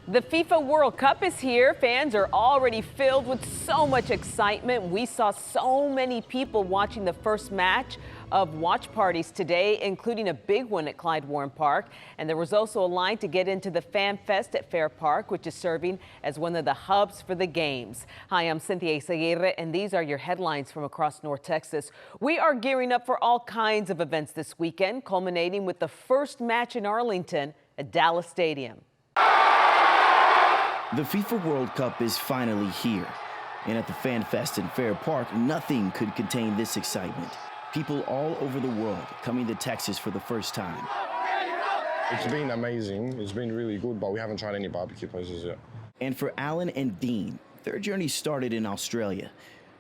The FIFA World Cup is here. Fans are already filled with so much excitement. We saw so many people watching the first match of watch parties today, including a big one at Clyde Warren Park. And there was also a line to get into the Fan Fest at Fair Park, which is serving as one of the hubs for the games. Hi, I'm Cynthia Izaguirre, and these are your headlines from across North Texas. We are gearing up for all kinds of events this weekend, culminating with the first match in Arlington at Dallas Stadium. The FIFA World Cup is finally here, and at the Fan Fest in Fair Park, nothing could contain this excitement. People all over the world coming to Texas for the first time. It's been amazing. It's been really good, but we haven't tried any barbecue places yet. And for Alan and Dean, their journey started in Australia.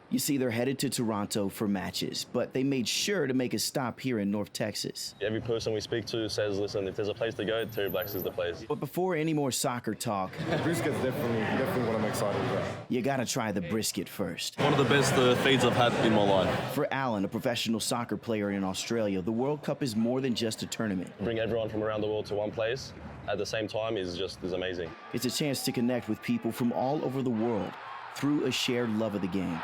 You see, they're headed to Toronto for matches, but they made sure to make a stop here in North Texas. Every person we speak to says, listen, if there's a place to go, Terry Black's is the place. But before any more soccer talk, Brisket's definitely what I'm excited about. you gotta try the brisket first. One of the best feeds I've had in my life. For Alan, a professional soccer player in Australia, the World Cup is more than just a tournament. Bring everyone from around the world to one place at the same time is amazing. It's a chance to connect with people from all over the world through a shared love of the game.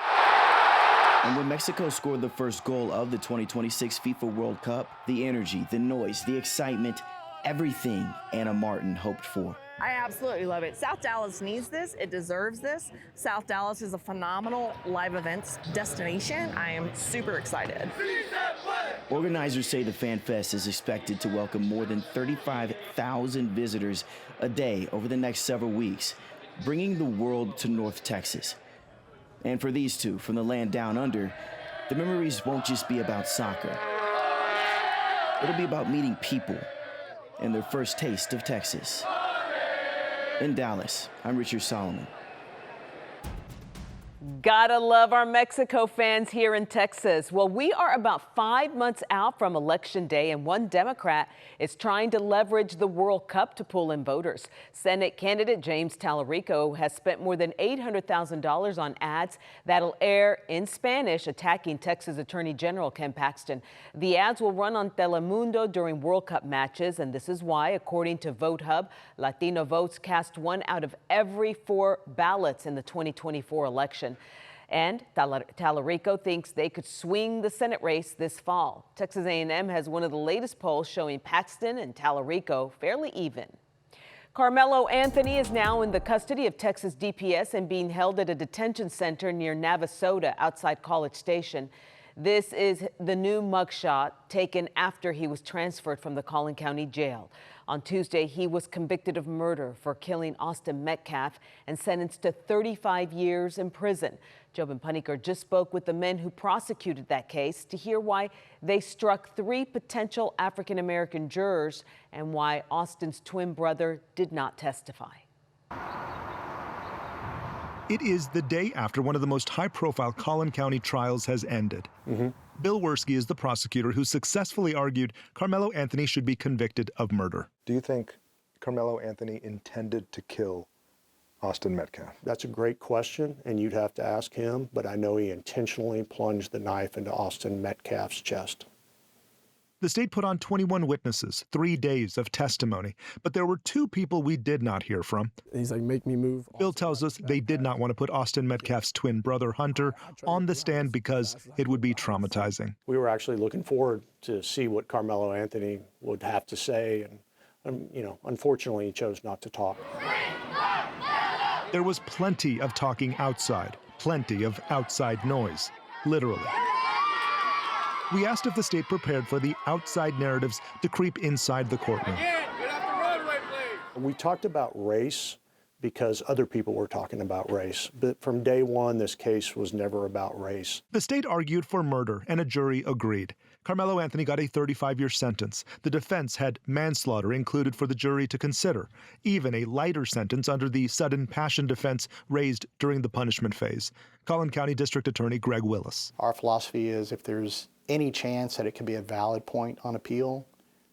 And when Mexico scored the first goal of the 2026 FIFA World Cup, the energy, the noise, the excitement, everything Anna Martin hoped for. I absolutely love it. South Dallas needs this. It deserves this. South Dallas is a phenomenal live events destination. I am super excited. Organizers say the Fan Fest is expected to welcome more than 35,000 visitors a day over the next several weeks, bringing the world to North Texas. And for these two from the land down under, the memories won't just be about soccer. It'll be about meeting people and their first taste of Texas. In Dallas, I'm Richard Solomon. Gotta love our Mexico fans here in Texas. Well, we are about 5 months out from Election Day, and one Democrat is trying to leverage the World Cup to pull in voters. Senate candidate James Tallarico has spent more than $800,000 on ads that'll air in Spanish attacking Texas Attorney General Ken Paxton. The ads will run on Telemundo during World Cup matches, and this is why, according to Vote Hub, Latino votes cast 1 out of every 4 ballots in the 2024 election. And Tallarico thinks they could swing the Senate race this fall. Texas A&M has one of the latest polls showing Paxton and Tallarico fairly even. Karmelo Anthony is now in the custody of Texas DPS and being held at a detention center near Navasota outside College Station. This is the new mugshot taken after he was transferred from the Collin County Jail. On Tuesday, he was convicted of murder for killing Austin Metcalf and sentenced to 35 years in prison. Jobin Paniker just spoke with the men who prosecuted that case to hear why they struck 3 potential African-American jurors and why Austin's twin brother did not testify. It is the day after one of the most high-profile Collin County trials has ended. Bill Wirskye is the prosecutor who successfully argued Karmelo Anthony should be convicted of murder. Do you think Karmelo Anthony intended to kill Austin Metcalf? That's a great question, and you'd have to ask him, but I know he intentionally plunged the knife into Austin Metcalf's chest. The state put on 21 witnesses, 3 days of testimony, but there were 2 people we did not hear from. He's like, make me move. Bill tells us they did not want to put Austin Metcalf's twin brother, Hunter, on the stand because it would be traumatizing. We were actually looking forward to see what Karmelo Anthony would have to say, and unfortunately, he chose not to talk. There was plenty of talking outside, plenty of outside noise, literally. We asked if the state prepared for the outside narratives to creep inside the courtroom. We talked about race because other people were talking about race, but from day one, this case was never about race. The state argued for murder, and a jury agreed. Karmelo Anthony got a 35-year sentence. The defense had manslaughter included for the jury to consider, even a lighter sentence under the sudden passion defense raised during the punishment phase. Collin County District Attorney Greg Willis. Our philosophy is if there's any chance that it could be a valid point on appeal,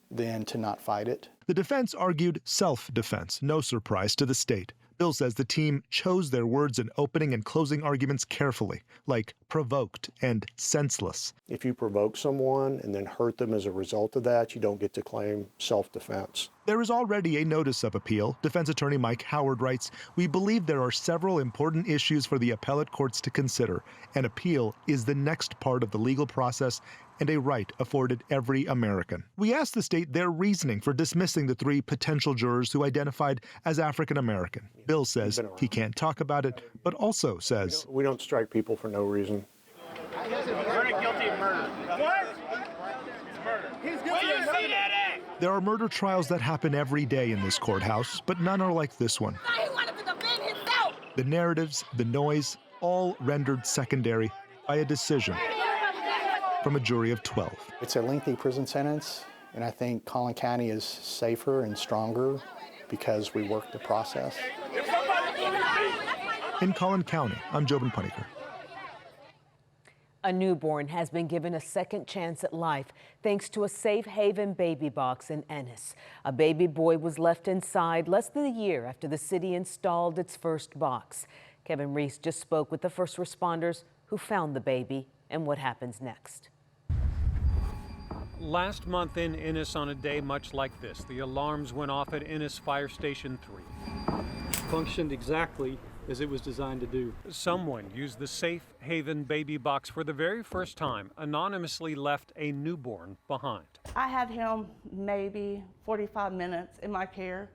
then to not fight it. The defense argued self-defense, no surprise to the state. Bill says the team chose their words in opening and closing arguments carefully, like provoked and senseless. If you provoke someone and then hurt them as a result of that, you don't get to claim self-defense. There is already a notice of appeal. Defense attorney Mike Howard writes, "We believe there are several important issues for the appellate courts to consider. An appeal is the next part of the legal process and a right afforded every American." We asked the state their reasoning for dismissing the 3 potential jurors who identified as African American. Bill says he can't talk about it, but also says, We don't strike people for no reason. Verdict guilty of murder. What? Murder. He's guilty of murder. there are murder trials that happen every day in this courthouse, but none are like this one. He wanted to defend himself. The narratives, the noise, all rendered secondary by a decision from a jury of 12. It's a lengthy prison sentence, and I think Collin County is safer and stronger because we worked the process. In Collin County, I'm Jobin Paniker. A newborn has been given a second chance at life thanks to a safe haven baby box in Ennis. A baby boy was left inside less than a year after the city installed its first box. Kevin Reese just spoke with the first responders who found the baby and what happens next. Last month in Ennis on a day much like this, the alarms went off at Ennis Fire Station 3. Functioned exactly as it was designed to do. Someone used the safe haven baby box for the very first time, anonymously left a newborn behind. I had him maybe 45 minutes in my care,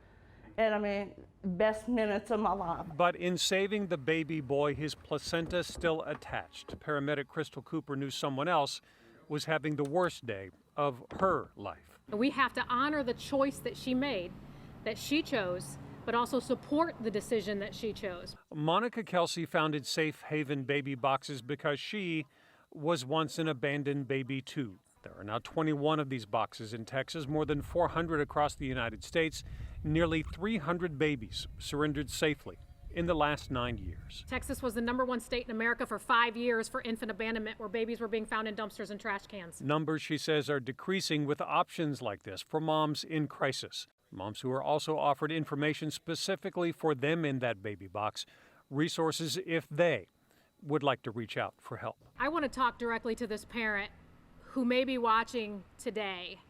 and I mean, best minutes of my life. But in saving the baby boy, his placenta still attached. Paramedic Crystal Cooper knew someone else was having the worst day of her life. We have to honor the choice that she made, that she chose, but also support the decision that she chose. Monica Kelsey founded Safe Haven Baby Boxes because she was once an abandoned baby too. There are now 21 of these boxes in Texas, more than 400 across the United States. Nearly 300 babies surrendered safely in the last 9 years. Texas was the #1 state in America for 5 years for infant abandonment, where babies were being found in dumpsters and trash cans. Numbers, she says, are decreasing with options like this for moms in crisis. Moms who are also offered information specifically for them in that baby box, resources if they would like to reach out for help. I want to talk directly to this parent who may be watching today.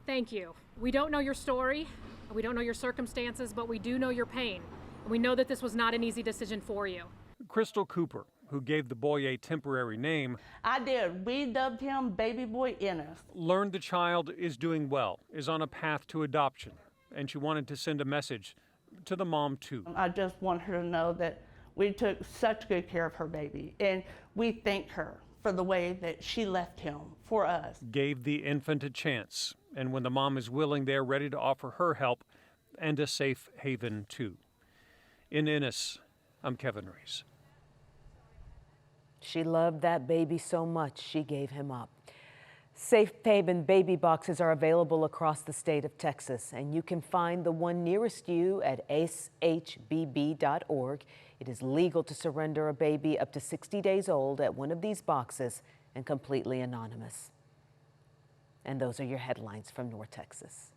Thank you. We don't know your story, we don't know your circumstances, but we do know your pain. And we know that this was not an easy decision for you. Crystal Cooper, who gave the boy a temporary name, I did. We dubbed him Baby Boy Ennis. learned the child is doing well, is on a path to adoption, and she wanted to send a message to the mom too. I just want her to know that we took such good care of her baby, and we thank her for the way that she left him for us. Gave the infant a chance, and when the mom is willing, they're ready to offer her help and a safe haven too. In Ennis, I'm Kevin Reese. She loved that baby so much, she gave him up. Safe Haven baby boxes are available across the state of Texas, and you can find the one nearest you at shbb.org. It is legal to surrender a baby up to 60 days old at one of these boxes and completely anonymous. And those are your headlines from North Texas.